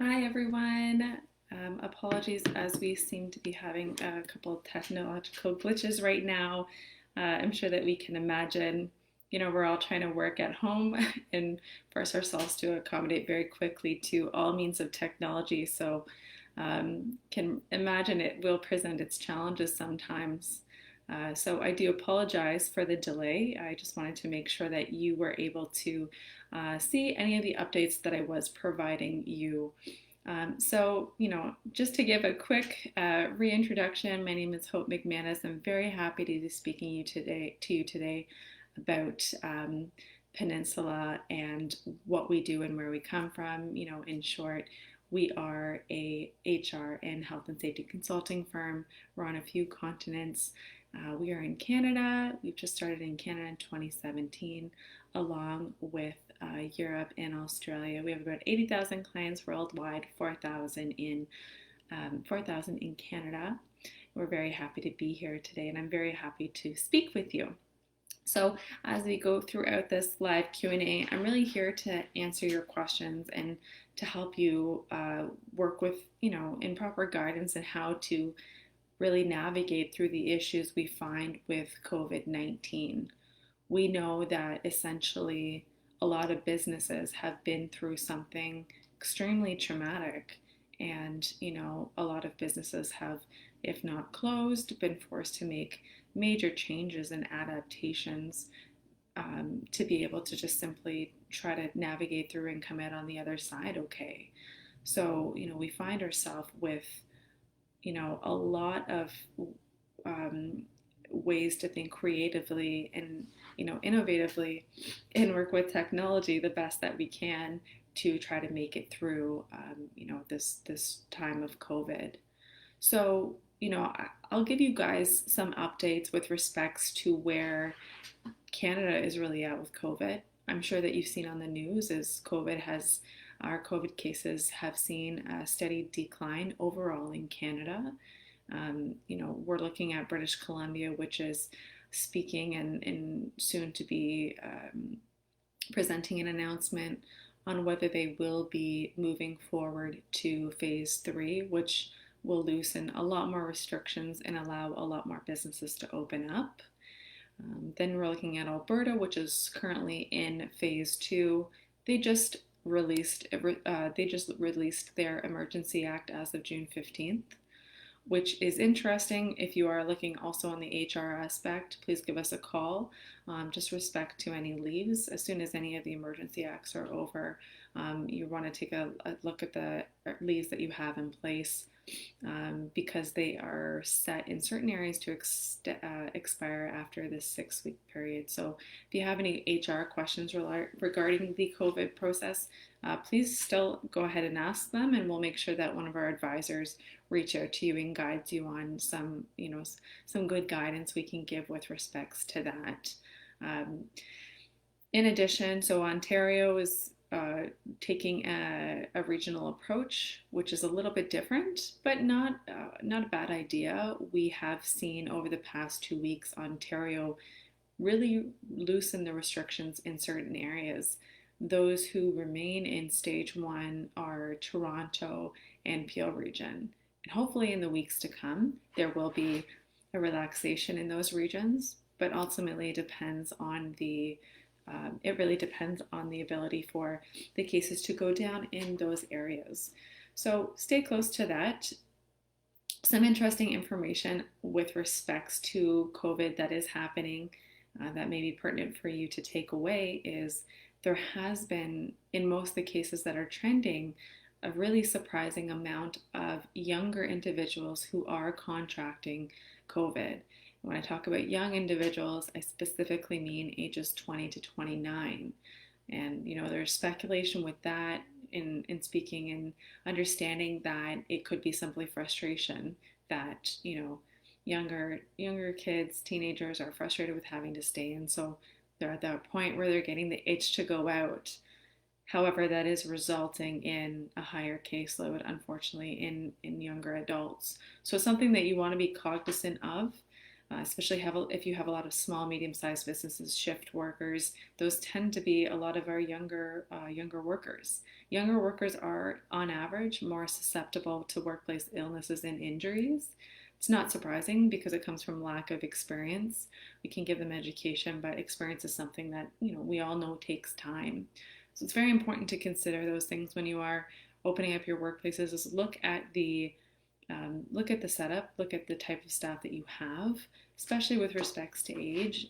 Hi everyone. Apologies as we seem to be having a couple of technological glitches right now. I'm sure that we can imagine, we're all trying to work at home and force ourselves to accommodate very quickly to all means of technology. So can imagine it will present its challenges sometimes. So I do apologize for the delay. I just wanted to make sure that you were able to see any of the updates that I was providing you. Just to give a quick reintroduction, my name is Hope McManus. I'm very happy to be speaking to you today about Peninsula and what we do and where we come from. In short, we are a HR and health and safety consulting firm. We're on a few continents. We are in Canada. We've just started in Canada in 2017, along with Europe and Australia. We have about 80,000 clients worldwide, 4,000 in Canada. We're very happy to be here today, and I'm very happy to speak with you. So as we go throughout this live Q&A, I'm really here to answer your questions and to help you work with, in proper guidance and how to really navigate through the issues we find with COVID-19. We know that essentially a lot of businesses have been through something extremely traumatic, and a lot of businesses have, if not closed, been forced to make major changes and adaptations to be able to just simply try to navigate through and come out on the other side okay. So we find ourselves with a lot of ways to think creatively and innovatively and work with technology the best that we can to try to make it through this time of COVID. So I'll give you guys some updates with respects to where Canada is really at with COVID. I'm sure that you've seen on the news as our COVID cases have seen a steady decline overall in Canada. We're looking at British Columbia, which is speaking and soon to be presenting an announcement on whether they will be moving forward to phase 3, which will loosen a lot more restrictions and allow a lot more businesses to open up. Then we're looking at Alberta, which is currently in phase 2. They just released their Emergency Act as of June 15th, which is interesting. If you are looking also on the HR aspect, please give us a call. Just respect to any leaves. As soon as any of the emergency acts are over, you want to take a look at the leaves that you have in place, because they are set in certain areas to expire after this 6-week period. So if you have any HR questions regarding the COVID process, please still go ahead and ask them, and we'll make sure that one of our advisors reach out to you and guides you on some good guidance we can give with respects to that. In addition, so Ontario is taking a regional approach, which is a little bit different, but not a bad idea. We have seen over the past 2 weeks Ontario really loosen the restrictions in certain areas. Those who remain in stage 1 are Toronto and Peel region. And hopefully in the weeks to come, there will be a relaxation in those regions, but ultimately it really depends on the ability for the cases to go down in those areas. So stay close to that. Some interesting information with respects to COVID that is happening that may be pertinent for you to take away is there has been, in most of the cases that are trending, a really surprising amount of younger individuals who are contracting COVID. When I talk about young individuals, I specifically mean ages 20 to 29. And, there's speculation with that in speaking and understanding that it could be simply frustration that, younger kids, teenagers are frustrated with having to stay in. So they're at that point where they're getting the itch to go out. However, that is resulting in a higher caseload, unfortunately, in younger adults. So something that you want to be cognizant of. especially if you have a lot of small, medium-sized businesses, shift workers. Those tend to be a lot of our younger workers. Younger workers are, on average, more susceptible to workplace illnesses and injuries. It's not surprising because it comes from lack of experience. We can give them education, but experience is something that we all know takes time. So it's very important to consider those things when you are opening up your workplaces. Is look at the setup, look at the type of staff that you have, especially with respects to age,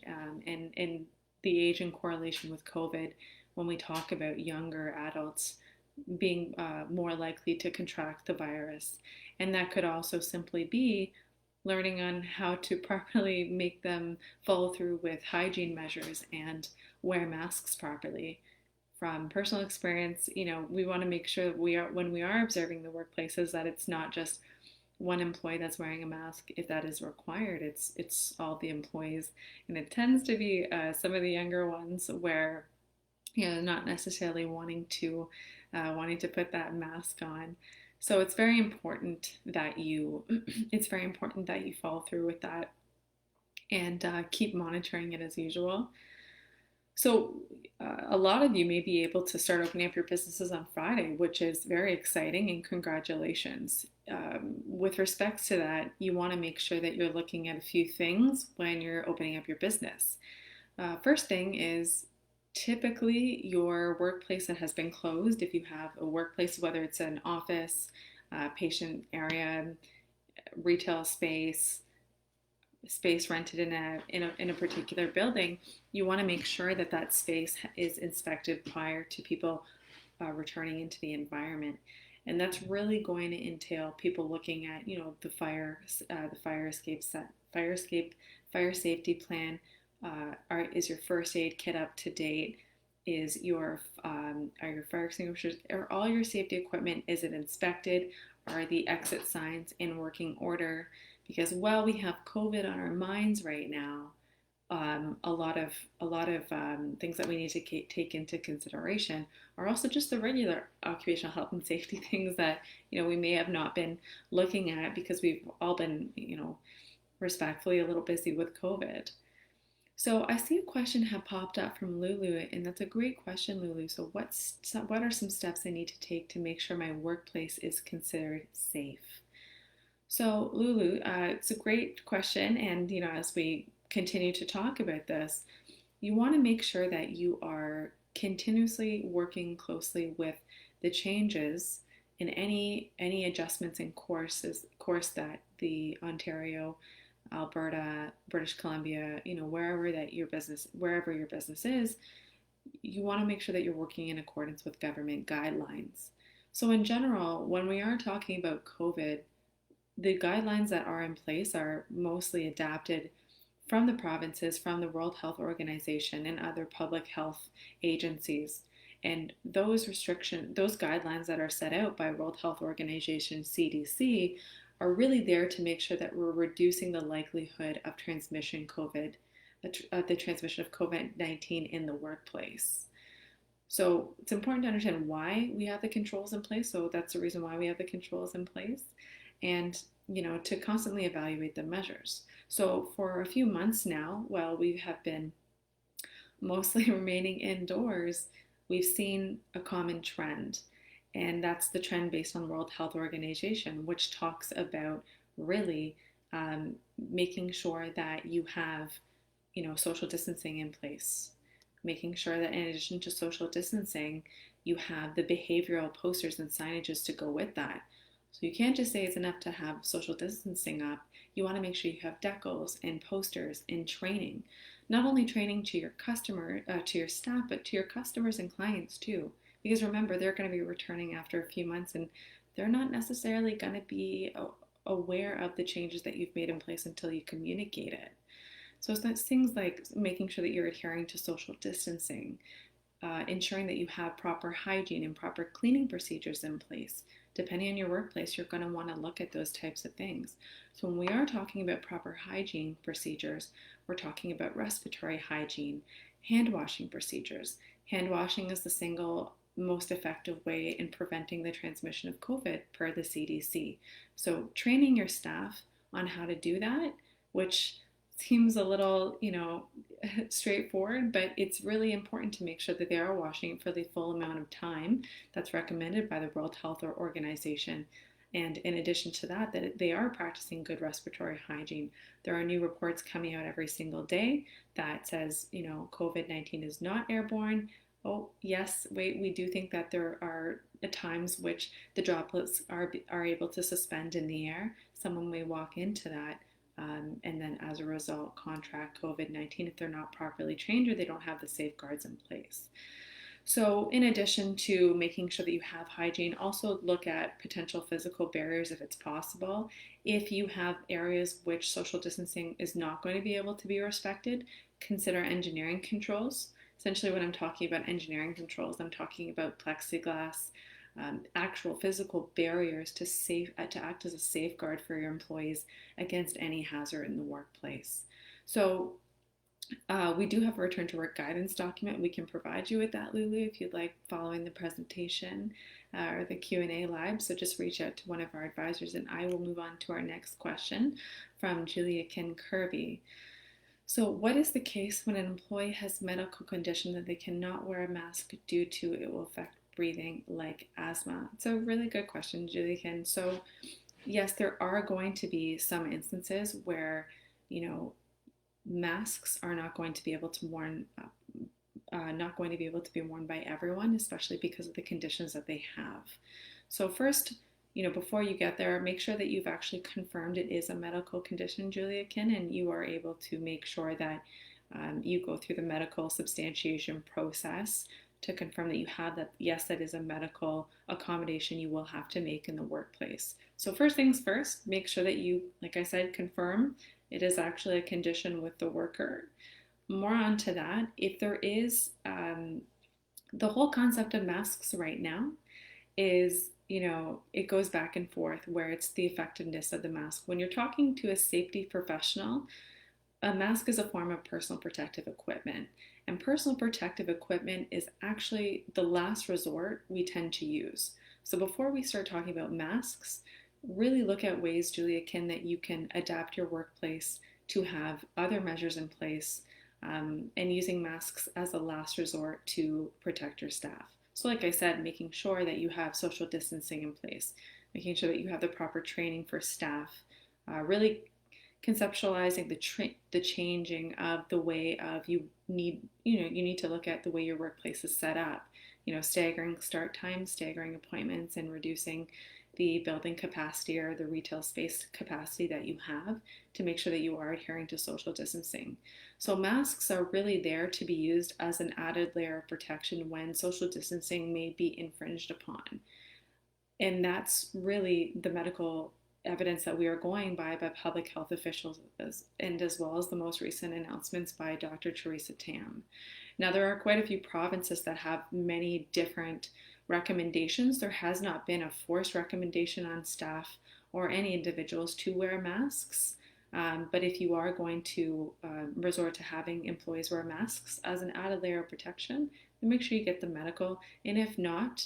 and the age in correlation with COVID. When we talk about younger adults being more likely to contract the virus, and that could also simply be learning on how to properly make them follow through with hygiene measures and wear masks properly. From personal experience, we want to make sure that when we are observing the workplaces, that it's not just one employee that's wearing a mask. If that is required, it's all the employees, and it tends to be some of the younger ones where not necessarily wanting to put that mask on. So it's very important that you follow through with that and keep monitoring it as usual. So a lot of you may be able to start opening up your businesses on Friday, which is very exciting, and congratulations. With respects to that, you want to make sure that you're looking at a few things when you're opening up your business. First thing is typically your workplace that has been closed, if you have a workplace, whether it's an office, patient area, retail space rented in a particular building, you want to make sure that that space is inspected prior to people returning into the environment. And that's really going to entail people looking at, the fire safety plan. Is your first aid kit up to date? Are your fire extinguishers, are all your safety equipment, is it inspected? Are the exit signs in working order? Because while we have COVID on our minds right now, a lot of things that we need to take into consideration are also just the regular occupational health and safety things that we may have not been looking at because we've all been respectfully a little busy with COVID. So I see a question have popped up from Lulu, and that's a great question, Lulu. So what are some steps I need to take to make sure my workplace is considered safe? So Lulu, it's a great question, and as we continue to talk about this, you want to make sure that you are continuously working closely with the changes in any adjustments in course that the Ontario, Alberta, British Columbia, wherever your business is, you want to make sure that you're working in accordance with government guidelines. So in general, when we are talking about COVID, the guidelines that are in place are mostly adapted from the provinces, from the World Health Organization and other public health agencies. And those guidelines that are set out by World Health Organization, CDC, are really there to make sure that we're reducing the likelihood of the transmission of COVID-19 in the workplace. So it's important to understand why we have the controls in place. So that's the reason why we have the controls in place. And to constantly evaluate the measures. So for a few months now, while we have been mostly remaining indoors, we've seen a common trend. And that's the trend based on the World Health Organization, which talks about really making sure that you have, social distancing in place. Making sure that in addition to social distancing, you have the behavioral posters and signages to go with that. So you can't just say it's enough to have social distancing up. You want to make sure you have decals and posters and training. Not only training to your to your staff, but to your customers and clients too. Because remember, they're going to be returning after a few months and they're not necessarily going to be aware of the changes that you've made in place until you communicate it. So it's things like making sure that you're adhering to social distancing, ensuring that you have proper hygiene and proper cleaning procedures in place. Depending on your workplace, you're going to want to look at those types of things. So when we are talking about proper hygiene procedures, we're talking about respiratory hygiene, hand washing procedures. Hand washing is the single most effective way in preventing the transmission of COVID per the CDC. So training your staff on how to do that, which seems a little, straightforward, but it's really important to make sure that they are washing it for the full amount of time that's recommended by the World Health Organization. And in addition to that, that they are practicing good respiratory hygiene. There are new reports coming out every single day that says, COVID-19 is not airborne. Oh, yes, wait, we do think that there are times which the droplets are able to suspend in the air. Someone may walk into that and then as a result contract COVID-19 if they're not properly trained or they don't have the safeguards in place. So in addition to making sure that you have hygiene, also look at potential physical barriers if it's possible. If you have areas which social distancing is not going to be able to be respected, consider engineering controls. Essentially, when I'm talking about engineering controls, I'm talking about plexiglass, actual physical barriers to act as a safeguard for your employees against any hazard in the workplace. So we do have a return to work guidance document. We can provide you with that, Lulu, if you'd like following the presentation or the Q&A live. So just reach out to one of our advisors and I will move on to our next question from Julia Kin Kirby. So what is the case when an employee has medical condition that they cannot wear a mask due to it will affect breathing like asthma? It's a really good question, Julia Kin. So yes, there are going to be some instances where, masks are not going to be able to be worn by everyone, especially because of the conditions that they have. So first, before you get there, make sure that you've actually confirmed it is a medical condition, Julia Kin, and you are able to make sure that you go through the medical substantiation process to confirm that you have that, yes, that is a medical accommodation you will have to make in the workplace. So first things first, make sure that you, like I said, confirm it is actually a condition with the worker. More on to that, if there is the whole concept of masks right now is, it goes back and forth where it's the effectiveness of the mask. When you're talking to a safety professional, a mask is a form of personal protective equipment. And personal protective equipment is actually the last resort we tend to use. So before we start talking about masks, really look at ways, Julia Kin, that you can adapt your workplace to have other measures in place and using masks as a last resort to protect your staff. So like I said, making sure that you have social distancing in place, making sure that you have the proper training for staff, really conceptualizing the changing of the way of you need to look at the way your workplace is set up, staggering start times, staggering appointments, and reducing the building capacity or the retail space capacity that you have to make sure that you are adhering to social distancing. So masks are really there to be used as an added layer of protection when social distancing may be infringed upon. And that's really the medical evidence that we are going by public health officials and as well as the most recent announcements by Dr. Theresa Tam. Now, there are quite a few provinces that have many different recommendations. There has not been a forced recommendation on staff or any individuals to wear masks. But if you are going to resort to having employees wear masks as an added layer of protection, then make sure you get the medical. And if not,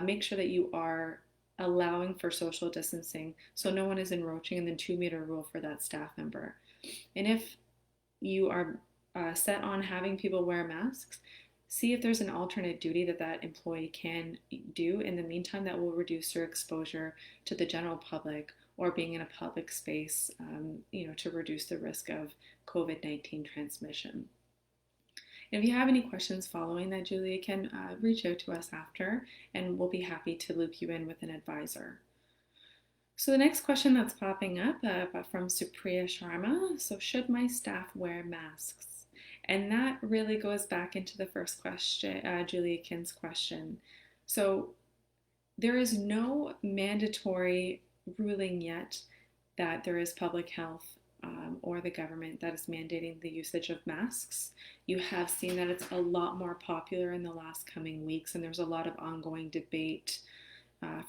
make sure that you are allowing for social distancing so no one is encroaching in the 2-meter rule for that staff member. And if you are set on having people wear masks, see if there's an alternate duty that employee can do in the meantime that will reduce their exposure to the general public or being in a public space, to reduce the risk of COVID-19 transmission. If you have any questions following that, Julia, can reach out to us after and we'll be happy to loop you in with an advisor. So the next question that's popping up from Supriya Sharma, so should my staff wear masks? And that really goes back into the first question, Julia Kin's question. So there is no mandatory ruling yet that there is public health or the government that is mandating the usage of masks. You have seen that it's a lot more popular in the last coming weeks, and there's a lot of ongoing debate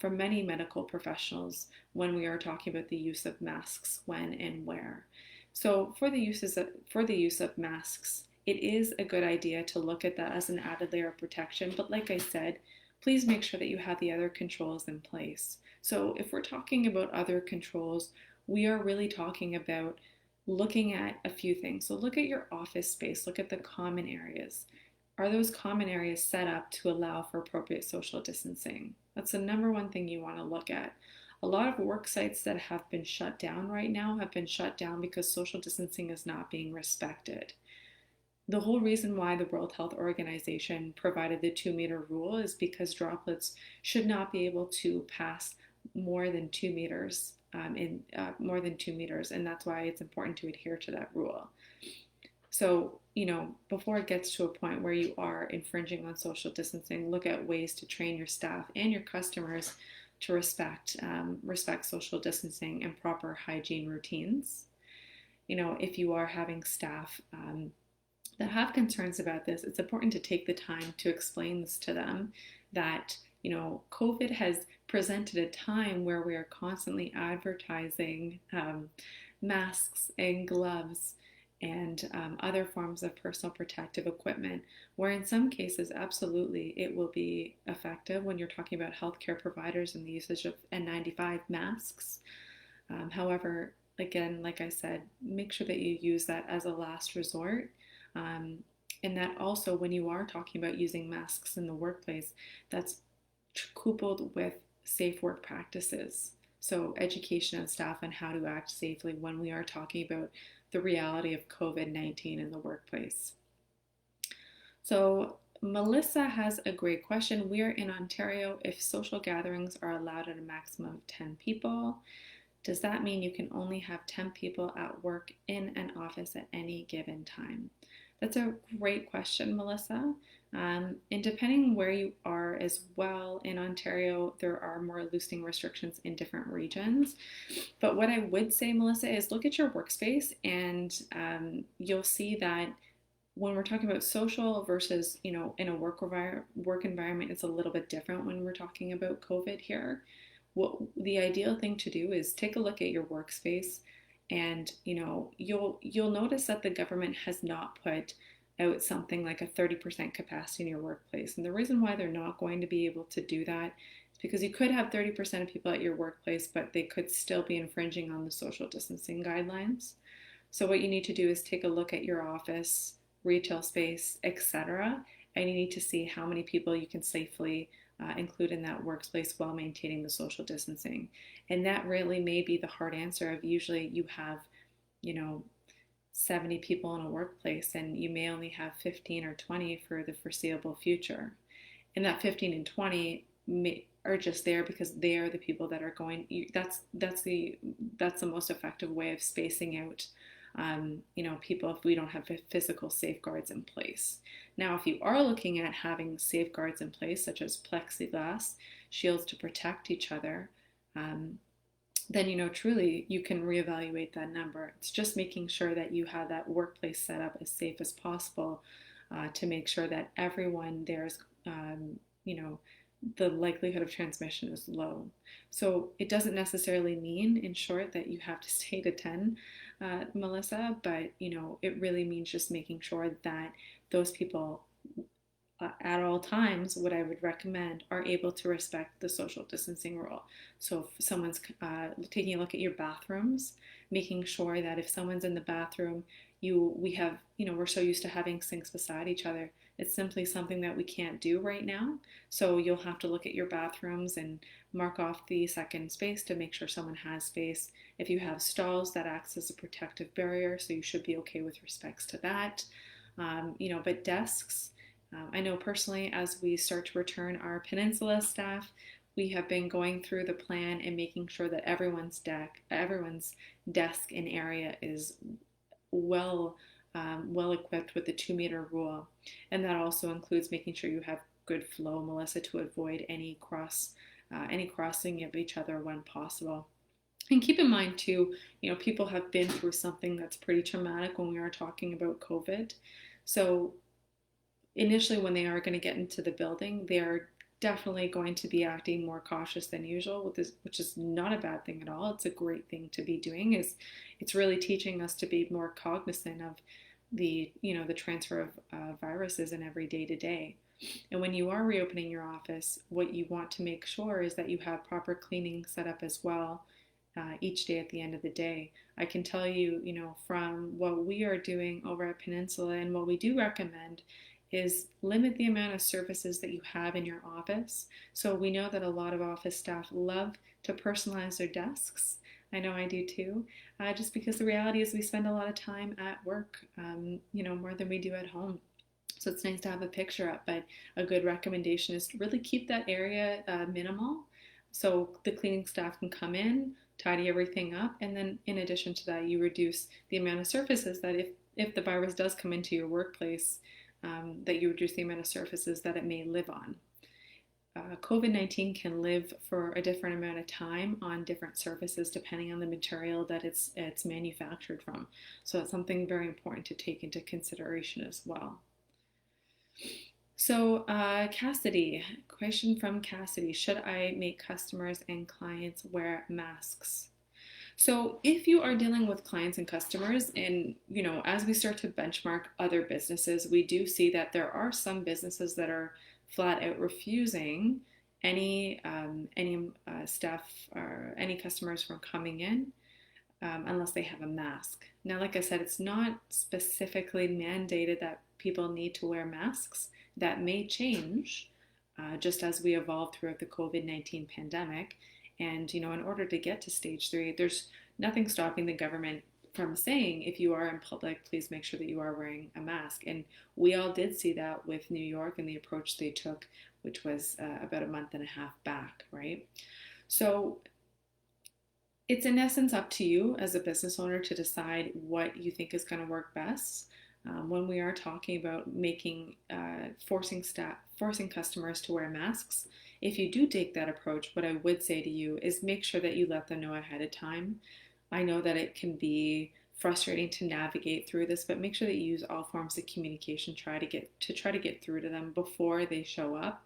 from many medical professionals when we are talking about the use of masks, when and where. So for the use of masks, it is a good idea to look at that as an added layer of protection. But like I said, please make sure that you have the other controls in place. So if we're talking about other controls, we are really talking about looking at a few things. So look at your office space, look at the common areas. Are those common areas set up to allow for appropriate social distancing? That's the number one thing you want to look at. A lot of work sites that have been shut down right now have been shut down because social distancing is not being respected. The whole reason why the World Health Organization provided the 2 meter rule is because droplets should not be able to pass more than 2 meters in more than 2 meters, and that's why it's important to adhere to that rule. So, before it gets to a point where you are infringing on social distancing, look at ways to train your staff and your customers to respect social distancing and proper hygiene routines. If you are having staff that have concerns about this, it's important to take the time to explain this to them that, COVID has presented a time where we are constantly advertising masks and gloves and other forms of personal protective equipment, where in some cases, absolutely, it will be effective when you're talking about healthcare providers and the usage of N95 masks. However, again, like I said, make sure that you use that as a last resort. And that also, when you are talking about using masks in the workplace, that's coupled with safe work practices. So education of staff on how to act safely when we are talking about the reality of COVID-19 in the workplace. So Melissa has a great question. We're in Ontario. If social gatherings are allowed at a maximum of 10 people, does that mean you can only have 10 people at work in an office at any given time? That's a great question, Melissa. And depending where you are as well in Ontario, there are more loosening restrictions in different regions. But what I would say, Melissa, is look at your workspace and you'll see that when we're talking about social versus, in a work environment, it's a little bit different when we're talking about COVID here. What the ideal thing to do is take a look at your workspace, and you'll notice that the government has not put out something like a 30% capacity in your workplace. And the reason why they're not going to be able to do that is because you could have 30% of people at your workplace, but they could still be infringing on the social distancing guidelines. So what you need to do is take a look at your office, retail space, etc., and you need to see how many people you can safely include in that workplace while maintaining the social distancing. And that really may be the hard answer of usually you have, 70 people in a workplace and you may only have 15 or 20 for the foreseeable future. And that 15 and 20 are just there because they are the people that are going, that's the most effective way of spacing out people if we don't have physical safeguards in place. Now, if you are looking at having safeguards in place, such as plexiglass, shields to protect each other, then, truly you can reevaluate that number. It's just making sure that you have that workplace set up as safe as possible to make sure that everyone there's, the likelihood of transmission is low. So it doesn't necessarily mean, in short, that you have to stay to 10, Melissa, but it really means just making sure that those people at all times, what I would recommend, are able to respect the social distancing rule. So if someone's taking a look at your bathrooms, making sure that if someone's in the bathroom, we're so used to having sinks beside each other. It's simply something that we can't do right now. So you'll have to look at your bathrooms and mark off the second space to make sure someone has space. If you have stalls, that acts as a protective barrier, so you should be okay with respects to that. But desks, I know personally, as we start to return our peninsula staff, we have been going through the plan and making sure that everyone's desk and area is well equipped with the 2 meter rule. And that also includes making sure you have good flow, Melissa, to avoid any crossing of each other when possible. And keep in mind too, people have been through something that's pretty traumatic when we are talking about COVID. So initially, when they are going to get into the building, they are definitely going to be acting more cautious than usual, which is not a bad thing at all. It's a great thing to be doing. It's really teaching us to be more cognizant of the transfer of viruses in every day to day. And when you are reopening your office, what you want to make sure is that you have proper cleaning set up as well. each day at the end of the day. I can tell you, from what we are doing over at Peninsula, and what we do recommend is limit the amount of surfaces that you have in your office. So we know that a lot of office staff love to personalize their desks. I know I do too, just because the reality is we spend a lot of time at work, more than we do at home. So it's nice to have a picture up, but a good recommendation is to really keep that area minimal so the cleaning staff can come in, tidy everything up, and then in addition to that, you reduce the amount of surfaces that if the virus does come into your workplace, that you reduce the amount of surfaces that it may live on. COVID-19 can live for a different amount of time on different surfaces depending on the material that it's manufactured from. So it's something very important to take into consideration as well. So Cassidy, question from Cassidy, should I make customers and clients wear masks? So if you are dealing with clients and customers, and as we start to benchmark other businesses, we do see that there are some businesses that are flat out refusing any staff or any customers from coming in unless they have a mask. Now, like I said, it's not specifically mandated that people need to wear masks. That may change just as we evolve throughout the COVID-19 pandemic. And, in order to get to stage 3, there's nothing stopping the government from saying, if you are in public, please make sure that you are wearing a mask. And we all did see that with New York and the approach they took, which was about a month and a half back, right? So it's in essence up to you as a business owner to decide what you think is going to work best. When we are talking about forcing customers to wear masks, if you do take that approach, what I would say to you is make sure that you let them know ahead of time. I know that it can be frustrating to navigate through this, but make sure that you use all forms of communication try to get through to them before they show up,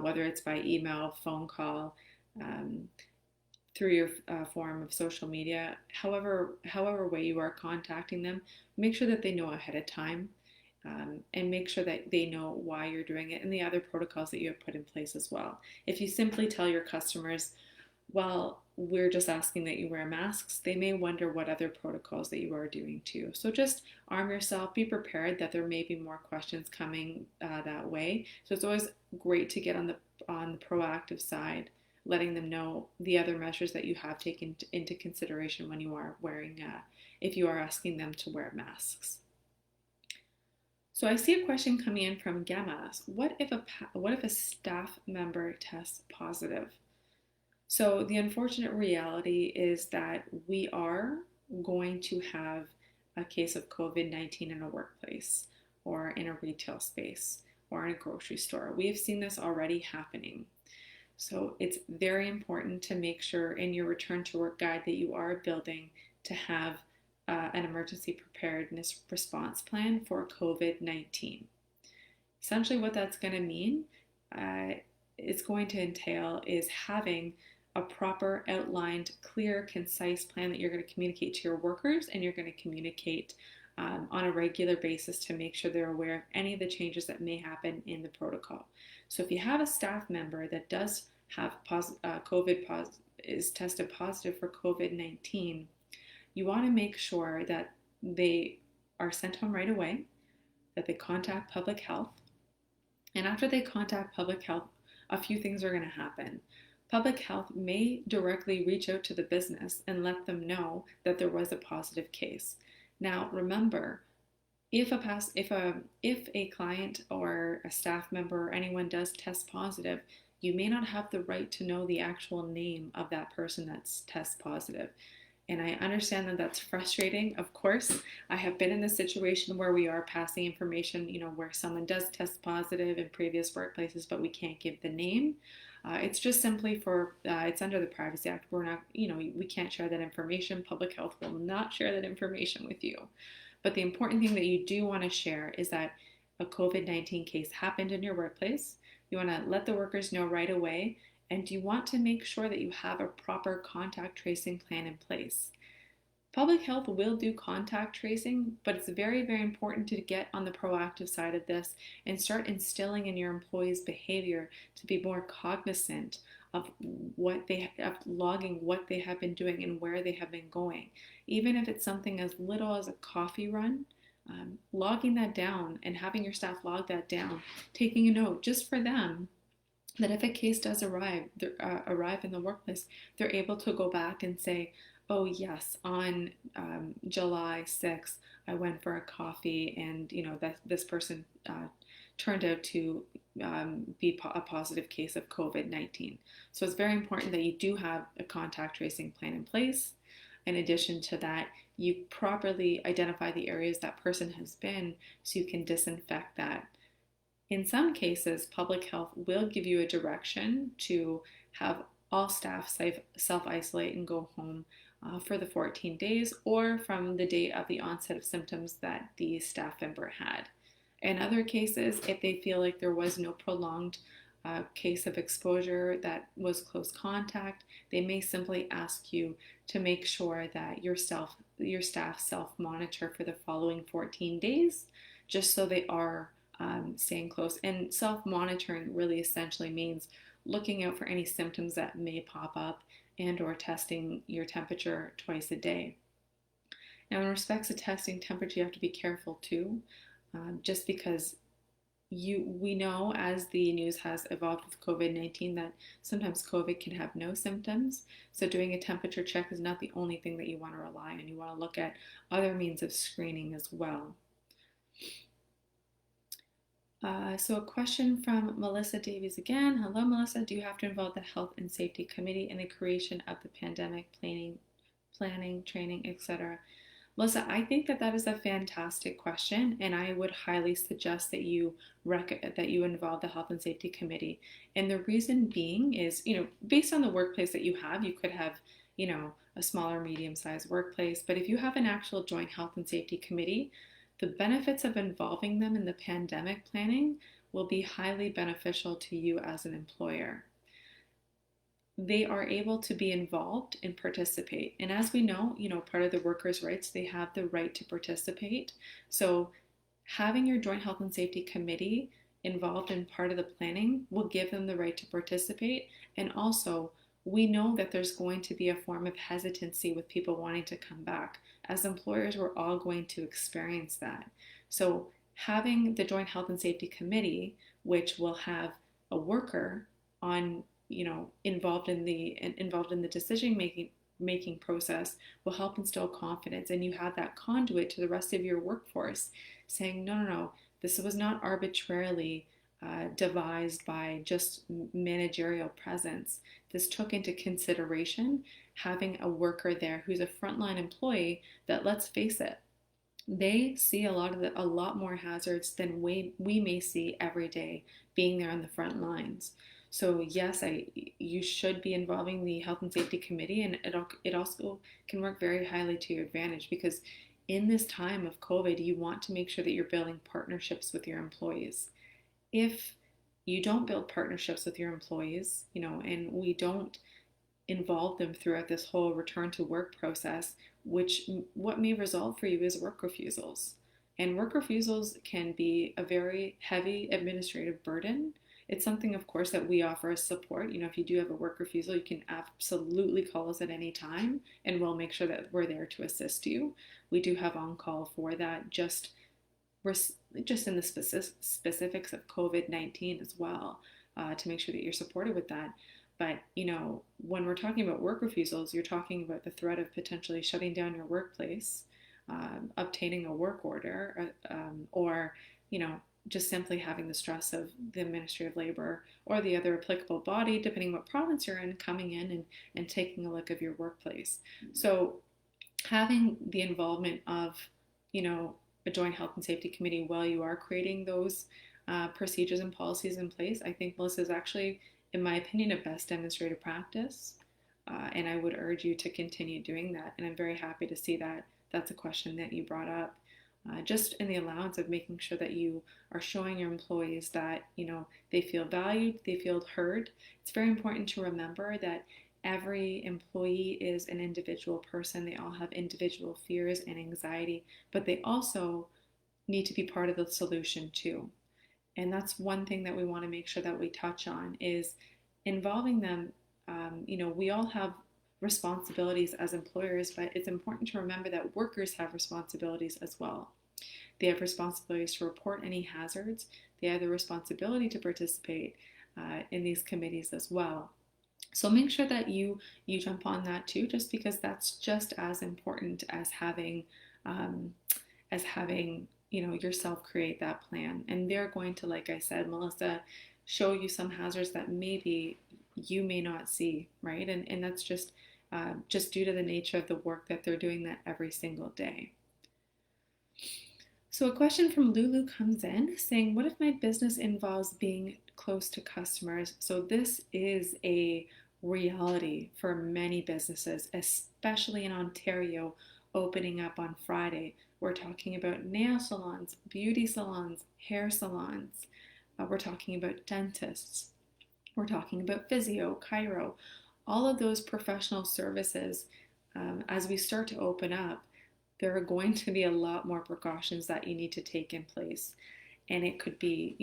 whether it's by email, phone call, through your form of social media, however way you are contacting them. Make sure that they know ahead of time, and make sure that they know why you're doing it and the other protocols that you have put in place as well. If you simply tell your customers, well, we're just asking that you wear masks, they may wonder what other protocols that you are doing too. So just arm yourself, be prepared that there may be more questions coming that way. So it's always great to get on the proactive side, letting them know the other measures that you have taken into consideration when you are wearing, if you are asking them to wear masks. So I see a question coming in from Gemma. What if a staff member tests positive? So the unfortunate reality is that we are going to have a case of COVID-19 in a workplace or in a retail space or in a grocery store. We have seen this already happening. So it's very important to make sure in your return to work guide that you are building to have an emergency preparedness response plan for COVID-19. Essentially what that's going to mean, it's going to entail is having a proper outlined, clear, concise plan that you're going to communicate to your workers, and you're going to communicate on a regular basis to make sure they're aware of any of the changes that may happen in the protocol. So if you have a staff member that does have is tested positive for COVID-19, you want to make sure that they are sent home right away, that they contact public health, and after they contact public health, a few things are going to happen. Public health may directly reach out to the business and let them know that there was a positive case. Now, remember, if a client or a staff member or anyone does test positive, you may not have the right to know the actual name of that person that's test positive. And I understand that that's frustrating. Of course, I have been in a situation where we are passing information, where someone does test positive in previous workplaces, but we can't give the name. It's just simply it's under the Privacy Act. We're not, we can't share that information. Public health will not share that information with you. But the important thing that you do want to share is that a COVID-19 case happened in your workplace. You want to let the workers know right away, and you want to make sure that you have a proper contact tracing plan in place. Public health will do contact tracing, but it's very, very important to get on the proactive side of this and start instilling in your employees' behavior to be more cognizant of of logging what they have been doing and where they have been going. Even if it's something as little as a coffee run, logging that down and having your staff log that down, taking a note just for them, that if a case does arrive in the workplace, they're able to go back and say, oh yes, on July 6th, I went for a coffee, and that this person turned out to be a positive case of COVID-19. So it's very important that you do have a contact tracing plan in place. In addition to that, you properly identify the areas that person has been so you can disinfect that. In some cases, public health will give you a direction to have all staff self-isolate and go home for the 14 days, or from the date of the onset of symptoms that the staff member had. In other cases, if they feel like there was no prolonged case of exposure that was close contact, they may simply ask you to make sure that your staff self-monitor for the following 14 days, just so they are staying close. And self-monitoring really essentially means looking out for any symptoms that may pop up and or testing your temperature twice a day. Now, in respects to testing temperature, you have to be careful too, just because we know, as the news has evolved with COVID-19, that sometimes COVID can have no symptoms. So doing a temperature check is not the only thing that you want to rely on. You want to look at other means of screening as well. So a question from Melissa Davies again. Hello, Melissa. Do you have to involve the Health and Safety Committee in the creation of the pandemic planning, training, etc.? Melissa, I think that is a fantastic question, and I would highly suggest that you involve the Health and Safety Committee. And the reason being is, based on the workplace that you could have, a smaller, medium-sized workplace. But if you have an actual joint health and safety committee, the benefits of involving them in the pandemic planning will be highly beneficial to you as an employer. They are able to be involved and participate. And as we know, part of the workers' rights, they have the right to participate. So having your joint health and safety committee involved in part of the planning will give them the right to participate. And also, we know that there's going to be a form of hesitancy with people wanting to come back. As employers, we're all going to experience that. So having the Joint Health and Safety Committee, which will have a worker on, involved in the decision making process, will help instill confidence, and you have that conduit to the rest of your workforce saying, no, this was not arbitrarily devised by just managerial presence. This took into consideration having a worker there who's a frontline employee that, let's face it, they see a lot more hazards than we may see every day being there on the front lines. So yes, you should be involving the Health and Safety Committee, and it also can work very highly to your advantage, because in this time of COVID, you want to make sure that you're building partnerships with your employees. If you don't build partnerships with your employees, and we don't involve them throughout this whole return to work process, what may result for you is work refusals. And work refusals can be a very heavy administrative burden. It's something, of course, that we offer as support. If you do have a work refusal, you can absolutely call us at any time, and we'll make sure that we're there to assist you. We do have on-call for that, just in the specifics of COVID-19 as well, to make sure that you're supported with that. But, when we're talking about work refusals, you're talking about the threat of potentially shutting down your workplace, obtaining a work order, or, just simply having the stress of the administrative labor or the other applicable body, depending what province you're in, coming in and taking a look of your workplace. So having the involvement of, a joint health and safety committee while you are creating those procedures and policies in place, I think, Melissa, is actually, in my opinion, a best demonstrated practice. And I would urge you to continue doing that. And I'm very happy to see that that's a question that you brought up. Just in the allowance of making sure that you are showing your employees that, they feel valued, they feel heard. It's very important to remember that every employee is an individual person. They all have individual fears and anxiety, but they also need to be part of the solution too. And that's one thing that we want to make sure that we touch on, is involving them we all have responsibilities as employers, but it's important to remember that workers have responsibilities as well. They have responsibilities to report any hazards. They have the responsibility to participate in these committees as well. So make sure that you jump on that too, just because that's just as important um, as having yourself create that plan. And they're going to, like I said, Melissa, show you some hazards that maybe you may not see, right? And that's just due to the nature of the work that they're doing that every single day. So a question from Lulu comes in saying, what if my business involves being close to customers? So this is a reality for many businesses, especially in Ontario, opening up on Friday. We're talking about nail salons, beauty salons, hair salons. We're talking about dentists. We're talking about physio, chiro, all of those professional services. As we start to open up, there are going to be a lot more precautions that you need to take in place. And it could be,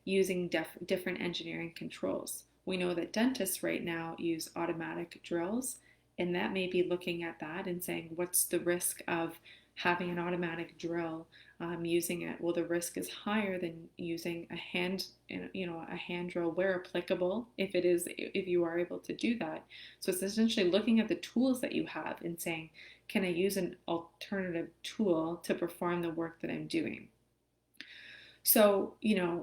using different engineering controls. We know that dentists right now use automatic drills, and that may be looking at that and saying, what's the risk of having an automatic drill, using it? Well, the risk is higher than using a hand drill where applicable, if you are able to do that. So it's essentially looking at the tools that you have and saying, can I use an alternative tool to perform the work that I'm doing? So,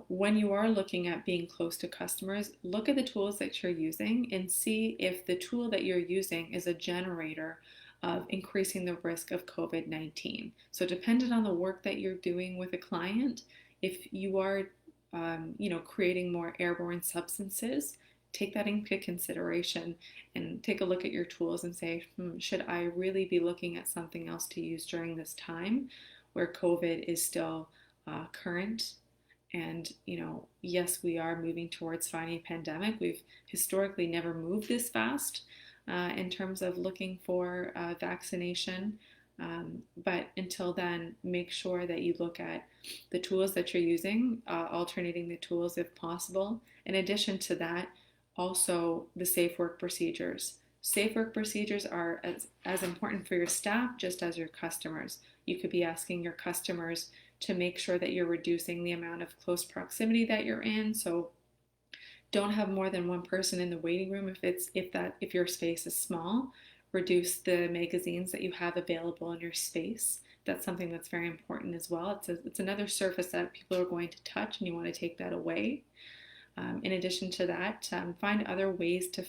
when you are looking at being close to customers, look at the tools that you're using and see if the tool that you're using is a generator of increasing the risk of COVID-19. So, dependent on the work that you're doing with a client, if you are, creating more airborne substances, take that into consideration and take a look at your tools and say, should I really be looking at something else to use during this time where COVID is still current? And, yes, we are moving towards fighting a pandemic. We've historically never moved this fast in terms of looking for vaccination. But until then, make sure that you look at the tools that you're using, alternating the tools if possible. In addition to that, also the safe work procedures. Safe work procedures are as important for your staff just as your customers. You could be asking your customers to make sure that you're reducing the amount of close proximity that you're in. So don't have more than one person in the waiting room if your space is small. Reduce the magazines that you have available in your space. That's something that's very important as well. It's another surface that people are going to touch, and you want to take that away. In addition to that, find other ways to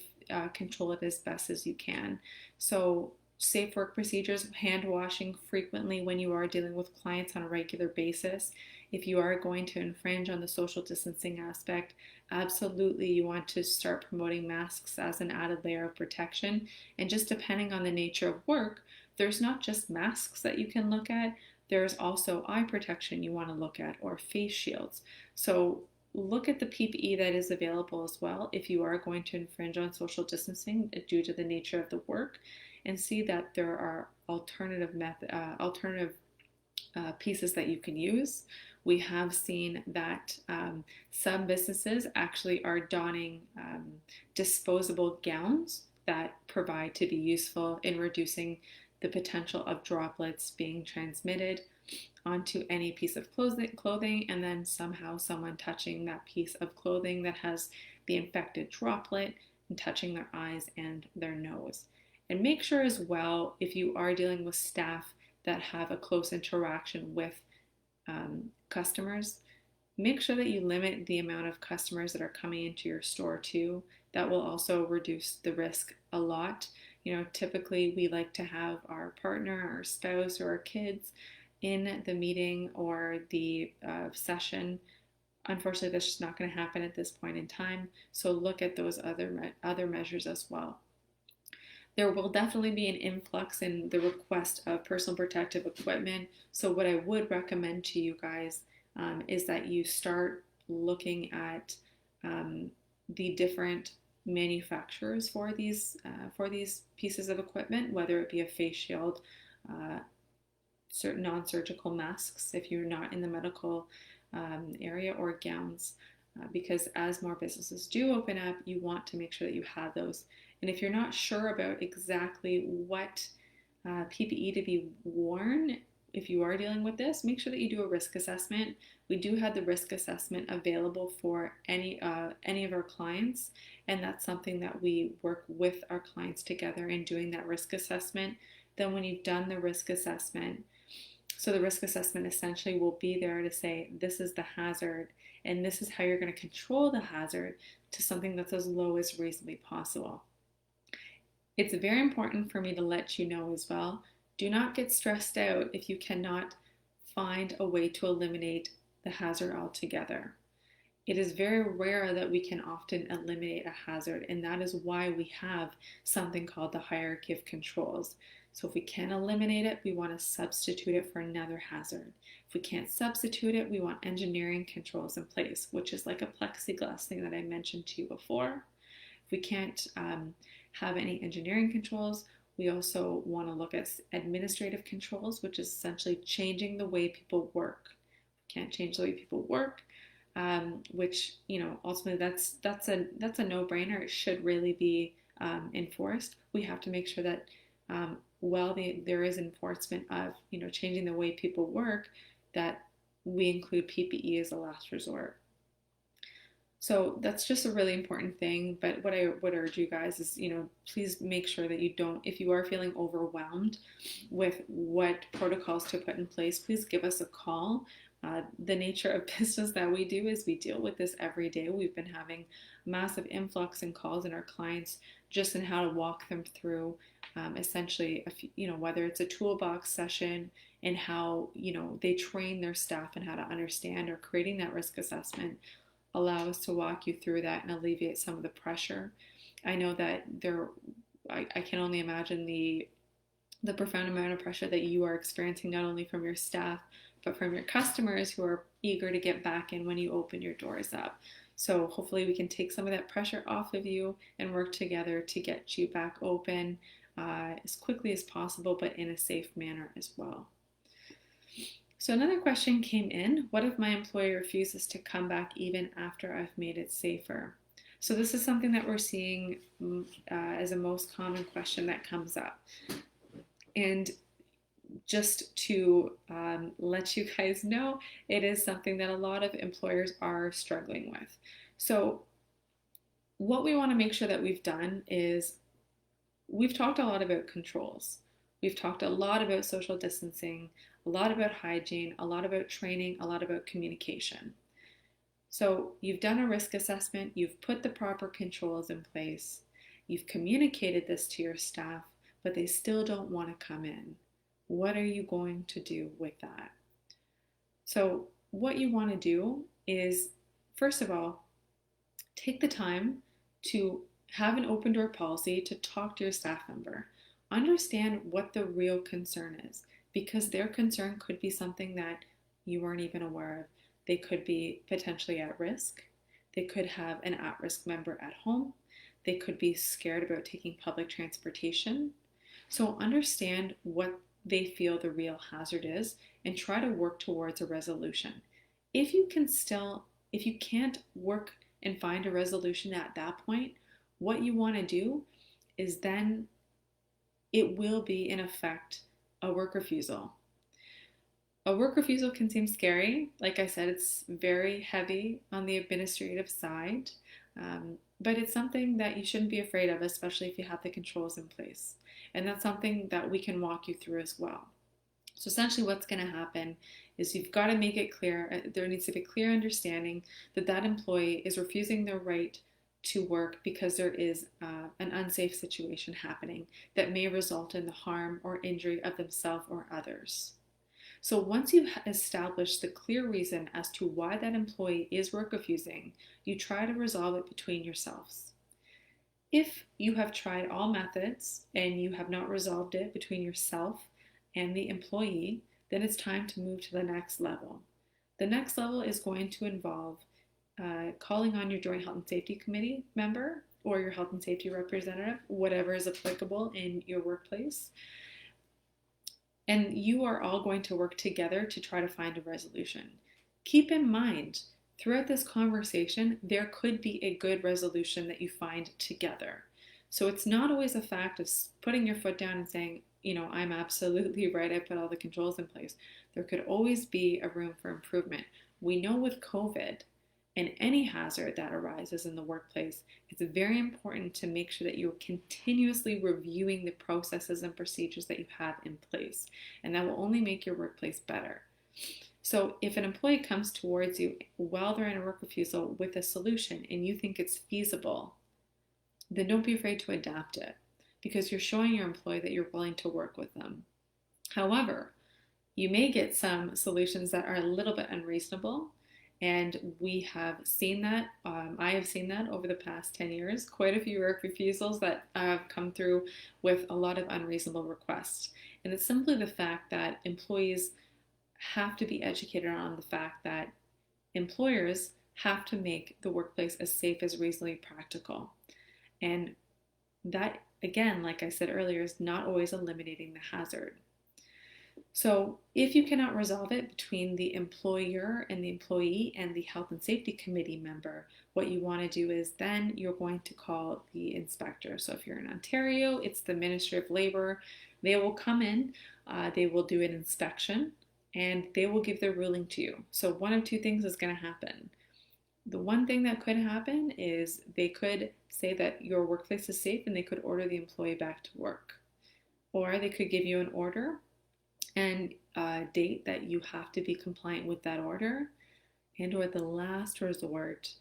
control it as best as you can. So safe work procedures, hand washing frequently when you are dealing with clients on a regular basis. If you are going to infringe on the social distancing aspect, absolutely you want to start promoting masks as an added layer of protection. And just depending on the nature of work, there's not just masks that you can look at, there's also eye protection you want to look at, or face shields. So look at the PPE that is available as well if you are going to infringe on social distancing due to the nature of the work, and see that there are alternative pieces that you can use. We have seen that some businesses actually are donning disposable gowns that provide to be useful in reducing the potential of droplets being transmitted onto any piece of clothing, and then somehow someone touching that piece of clothing that has the infected droplet and touching their eyes and their nose. And make sure as well, if you are dealing with staff that have a close interaction with customers, make sure that you limit the amount of customers that are coming into your store too. That will also reduce the risk a lot. Typically we like to have our partner, our spouse, or our kids in the meeting or the session. Unfortunately, that's just not going to happen at this point in time. So look at those other measures as well. There will definitely be an influx in the request of personal protective equipment. So what I would recommend to you guys is that you start looking at the different manufacturers for these pieces of equipment, whether it be a face shield, certain non-surgical masks if you're not in the medical area, or gowns, because as more businesses do open up, you want to make sure that you have those And if you're not sure about exactly what PPE to be worn, if you are dealing with this, make sure that you do a risk assessment. We do have the risk assessment available for any of our clients, and that's something that we work with our clients together in doing that risk assessment. Then when you've done the risk assessment, so the risk assessment essentially will be there to say, this is the hazard, and this is how you're going to control the hazard to something that's as low as reasonably possible. It's very important for me to let you know as well, do not get stressed out if you cannot find a way to eliminate the hazard altogether. It is very rare that we can often eliminate a hazard, and that is why we have something called the hierarchy of controls. So if we can't eliminate it, we want to substitute it for another hazard. If we can't substitute it, we want engineering controls in place, which is like a plexiglass thing that I mentioned to you before. If we can't have any engineering controls, we also want to look at administrative controls, which is essentially changing the way people work. We can't change the way people work, which, ultimately that's a no-brainer. It should really be enforced. We have to make sure that while there is enforcement of changing the way people work, that we include PPE as a last resort. So that's just a really important thing. But what I would urge you guys is, please make sure that you don't, if you are feeling overwhelmed with what protocols to put in place, please give us a call. The nature of business that we do is we deal with this every day. We've been having massive influx in calls in our clients just in how to walk them through essentially, whether it's a toolbox session and how, they train their staff and how to understand, or creating that risk assessment, allow us to walk you through that and alleviate some of the pressure. I know that I can only imagine the profound amount of pressure that you are experiencing, not only from your staff, but from your customers who are eager to get back in when you open your doors up. So hopefully we can take some of that pressure off of you and work together to get you back open as quickly as possible, but in a safe manner as well. So another question came in: what if my employee refuses to come back even after I've made it safer? So this is something that we're seeing as a most common question that comes up. And just to let you guys know, it is something that a lot of employers are struggling with. So what we want to make sure that we've done is we've talked a lot about controls. We've talked a lot about social distancing, a lot about hygiene, a lot about training, a lot about communication. So you've done a risk assessment, you've put the proper controls in place, you've communicated this to your staff, but they still don't want to come in. What are you going to do with that? So what you want to do is, first of all, take the time to have an open door policy to talk to your staff member. Understand what the real concern is, because their concern could be something that you weren't even aware of. They could be potentially at risk. They could have an at-risk member at home. They could be scared about taking public transportation. So understand what they feel the real hazard is and try to work towards a resolution. If you can't work and find a resolution at that point, what you want to do is then it will be, in effect, a work refusal. A work refusal can seem scary. Like I said, it's very heavy on the administrative side, but it's something that you shouldn't be afraid of, especially if you have the controls in place. And that's something that we can walk you through as well. So essentially what's going to happen is you've got to make it clear, there needs to be a clear understanding that that employee is refusing their right to work because there is an unsafe situation happening that may result in the harm or injury of themselves or others. So once you establish the clear reason as to why that employee is work refusing, you try to resolve it between yourselves. If you have tried all methods and you have not resolved it between yourself and the employee, then it's time to move to the next level. The next level is going to involve calling on your Joint Health and Safety Committee member or your health and safety representative, whatever is applicable in your workplace. And you are all going to work together to try to find a resolution. Keep in mind, throughout this conversation, there could be a good resolution that you find together. So it's not always a fact of putting your foot down and saying, I'm absolutely right, I put all the controls in place. There could always be a room for improvement. We know with COVID and any hazard that arises in the workplace, it's very important to make sure that you're continuously reviewing the processes and procedures that you have in place. And that will only make your workplace better. So if an employee comes towards you while they're in a work refusal with a solution and you think it's feasible, then don't be afraid to adapt it, because you're showing your employee that you're willing to work with them. However, you may get some solutions that are a little bit unreasonable, and we have seen that. I have seen that over the past 10 years, quite a few work refusals that have come through with a lot of unreasonable requests. And it's simply the fact that employees have to be educated on the fact that employers have to make the workplace as safe as reasonably practical. And that, again, like I said earlier, is not always eliminating the hazard. So if you cannot resolve it between the employer and the employee and the health and safety committee member, what you want to do is then you're going to call the inspector. So if you're in Ontario, it's the Ministry of Labor. They will come in, they will do an inspection, and they will give their ruling to you. So one of two things is going to happen. The one thing that could happen is they could say that your workplace is safe and they could order the employee back to work. Or they could give you an order and a date that you have to be compliant with that order. And or the last resort,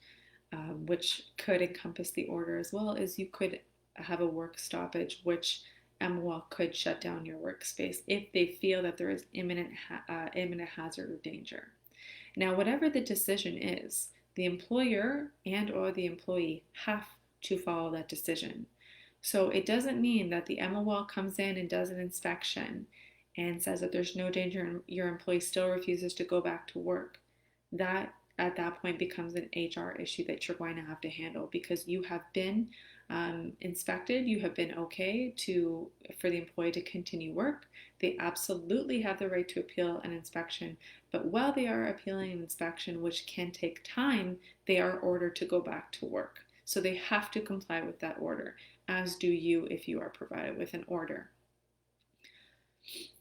which could encompass the order as well, is you could have a work stoppage, which MWL could shut down your workspace if they feel that there is imminent hazard or danger. Now, whatever the decision is, the employer and or the employee have to follow that decision. So it doesn't mean that the MOL comes in and does an inspection and says that there's no danger and your employee still refuses to go back to work. That at that point becomes an HR issue that you're going to have to handle, because you have been inspected, you have been okay for the employee to continue work. They absolutely have the right to appeal an inspection, but while they are appealing an inspection, which can take time, they are ordered to go back to work. So they have to comply with that order, as do you if you are provided with an order.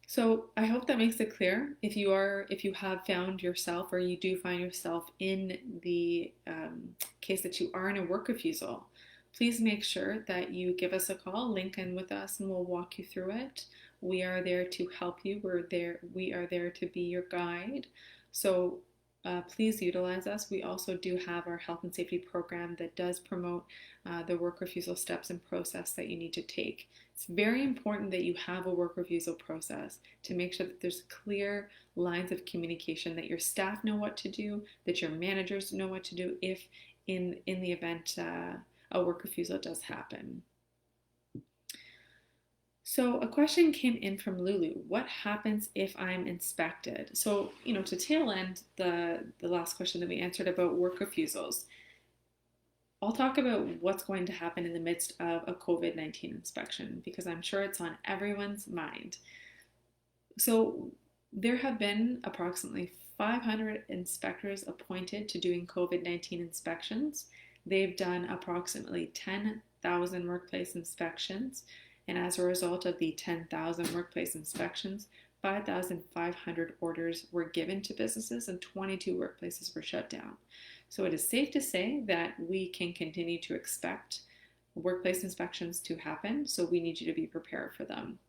So I hope that makes it clear. If you have found yourself, or you do find yourself in the case that you are in a work refusal, please make sure that you give us a call, link in with us, and we'll walk you through it. We are there to help you. We are there to be your guide. So please utilize us. We also do have our health and safety program that does promote the work refusal steps and process that you need to take. It's very important that you have a work refusal process to make sure that there's clear lines of communication, that your staff know what to do, that your managers know what to do if in the event a work refusal does happen. So a question came in from Lulu. What happens if I'm inspected? So, to tail end the last question that we answered about work refusals, I'll talk about what's going to happen in the midst of a COVID-19 inspection, because I'm sure it's on everyone's mind. So there have been approximately 500 inspectors appointed to doing COVID-19 inspections. They've done approximately 10,000 workplace inspections. And as a result of the 10,000 workplace inspections, 5,500 orders were given to businesses and 22 workplaces were shut down. So it is safe to say that we can continue to expect workplace inspections to happen, so we need you to be prepared for them.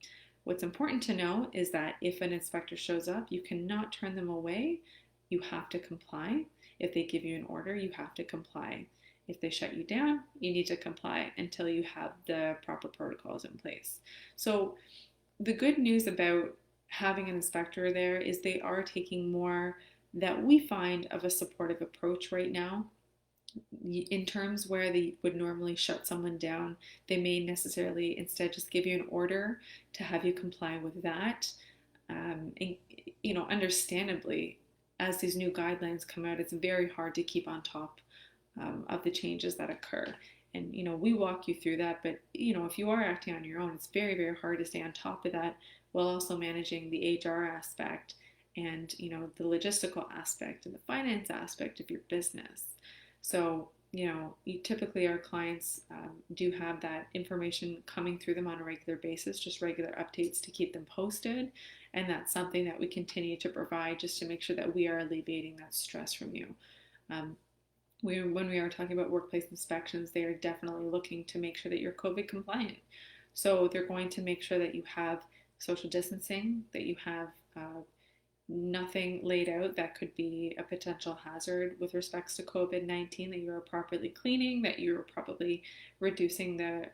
What's important to know is that if an inspector shows up, you cannot turn them away. You have to comply. If they give you an order, you have to comply. If they shut you down, you need to comply until you have the proper protocols in place. So the good news about having an inspector there is they are taking more that we find of a supportive approach right now. In terms where they would normally shut someone down, they may necessarily instead just give you an order to have you comply with that. And, understandably, as these new guidelines come out, it's very hard to keep on top of the changes that occur. And, we walk you through that, but, if you are acting on your own, it's very, very hard to stay on top of that while also managing the HR aspect and, the logistical aspect and the finance aspect of your business. So, typically our clients do have that information coming through them on a regular basis, just regular updates to keep them posted. And that's something that we continue to provide just to make sure that we are alleviating that stress from you. Um, when we are talking about workplace inspections, they are definitely looking to make sure that you're COVID compliant. So they're going to make sure that you have social distancing, that you have nothing laid out that could be a potential hazard with respects to COVID-19, that you are properly cleaning, that you're probably reducing the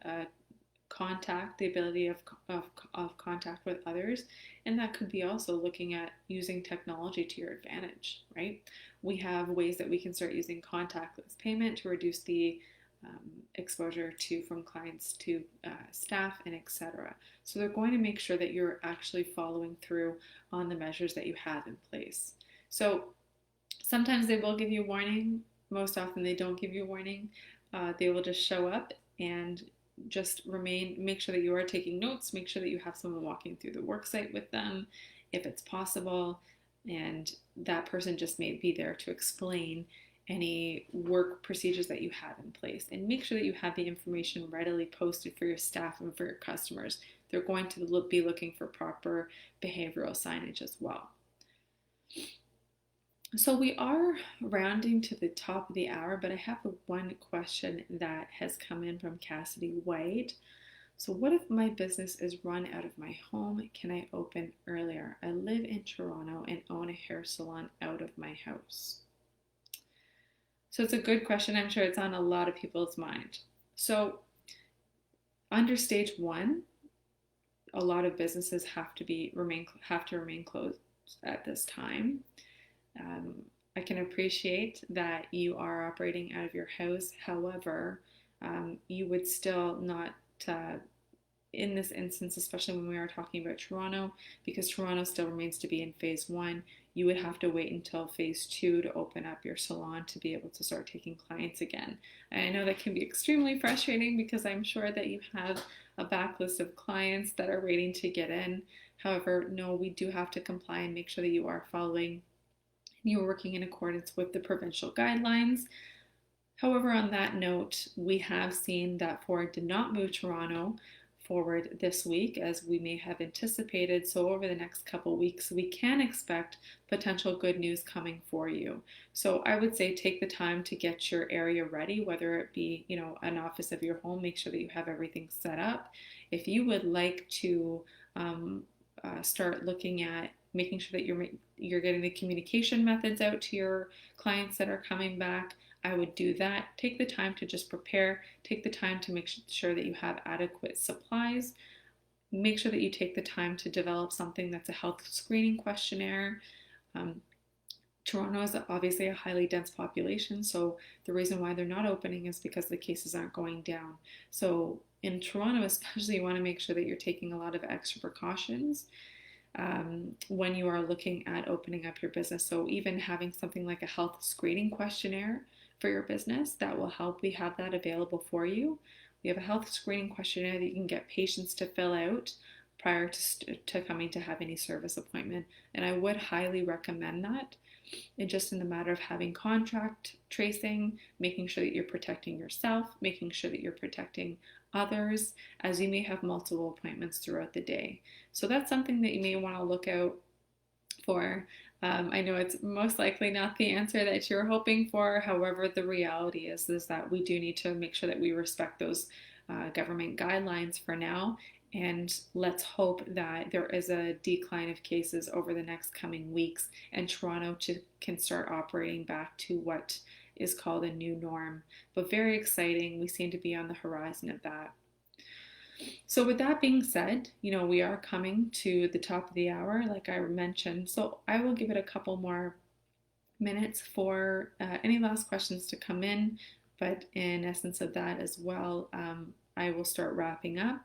contact, the ability of contact with others. And that could be also looking at using technology to your advantage, right? We have ways that we can start using contactless payment to reduce the exposure from clients to staff and etc. So they're going to make sure that you're actually following through on the measures that you have in place. So sometimes they will give you warning. Most often they don't give you warning. They will just show up and just make sure that you are taking notes, make sure that you have someone walking through the worksite with them if it's possible, and that person just may be there to explain any work procedures that you have in place, and make sure that you have the information readily posted for your staff and for your customers. They're going to be looking for proper behavioral signage as well. So we are rounding to the top of the hour, but I have one question that has come in from Cassidy White. So what if my business is run out of my home? Can I open earlier? I live in Toronto and own a hair salon out of my house. So it's a good question. I'm sure it's on a lot of people's mind. So under stage one, a lot of businesses have to remain closed at this time. I can appreciate that you are operating out of your house. However, you would still not, in this instance, especially when we are talking about Toronto, because Toronto still remains to be in phase one, you would have to wait until phase two to open up your salon to be able to start taking clients again. And I know that can be extremely frustrating because I'm sure that you have a backlist of clients that are waiting to get in. However, no, we do have to comply and make sure that you are working in accordance with the provincial guidelines. However, on that note, we have seen that Ford did not move Toronto forward this week as we may have anticipated. So over the next couple weeks, we can expect potential good news coming for you. So I would say take the time to get your area ready, whether it be, an office of your home, make sure that you have everything set up. If you would like to start looking at making sure that you're getting the communication methods out to your clients that are coming back, I would do that. Take the time to just prepare. Take the time to make sure that you have adequate supplies. Make sure that you take the time to develop something that's a health screening questionnaire. Toronto is obviously a highly dense population, so the reason why they're not opening is because the cases aren't going down. So in Toronto especially, you want to make sure that you're taking a lot of extra precautions when you are looking at opening up your business. So even having something like a health screening questionnaire for your business, that will help. We have that available for you. We have a health screening questionnaire that you can get patients to fill out prior to coming to have any service appointment. And I would highly recommend that. And just in the matter of having contact tracing, making sure that you're protecting yourself, making sure that you're protecting others, as you may have multiple appointments throughout the day. So that's something that you may want to look out for. I know it's most likely not the answer that you're hoping for. However, the reality is that we do need to make sure that we respect those government guidelines for now. And let's hope that there is a decline of cases over the next coming weeks and Toronto can start operating back to what is called a new norm. But very exciting. We seem to be on the horizon of that. So with that being said, we are coming to the top of the hour, like I mentioned. So I will give it a couple more minutes for any last questions to come in. But in essence of that as well, I will start wrapping up.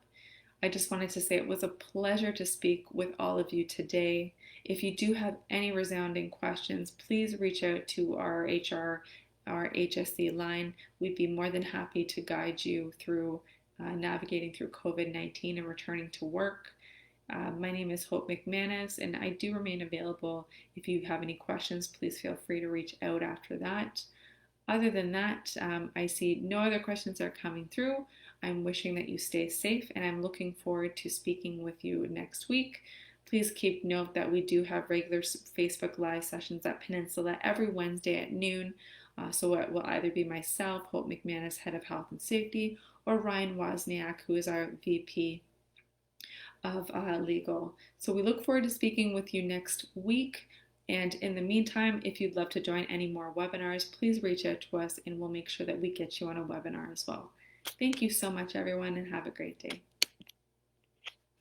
I just wanted to say it was a pleasure to speak with all of you today. If you do have any resounding questions, please reach out to our HR, our HSC line. We'd be more than happy to guide you through navigating through COVID-19 and returning to work. My name is Hope McManus, and I do remain available. If you have any questions, please feel free to reach out after that. Other than that, I see no other questions are coming through. I'm wishing that you stay safe, and I'm looking forward to speaking with you next week. Please keep note that we do have regular Facebook Live sessions at Peninsula every Wednesday at noon. So it will either be myself, Hope McManus, Head of Health and Safety, or Ryan Wozniak, who is our VP of Legal. So we look forward to speaking with you next week. And in the meantime, if you'd love to join any more webinars, please reach out to us and we'll make sure that we get you on a webinar as well. Thank you so much, everyone, and have a great day.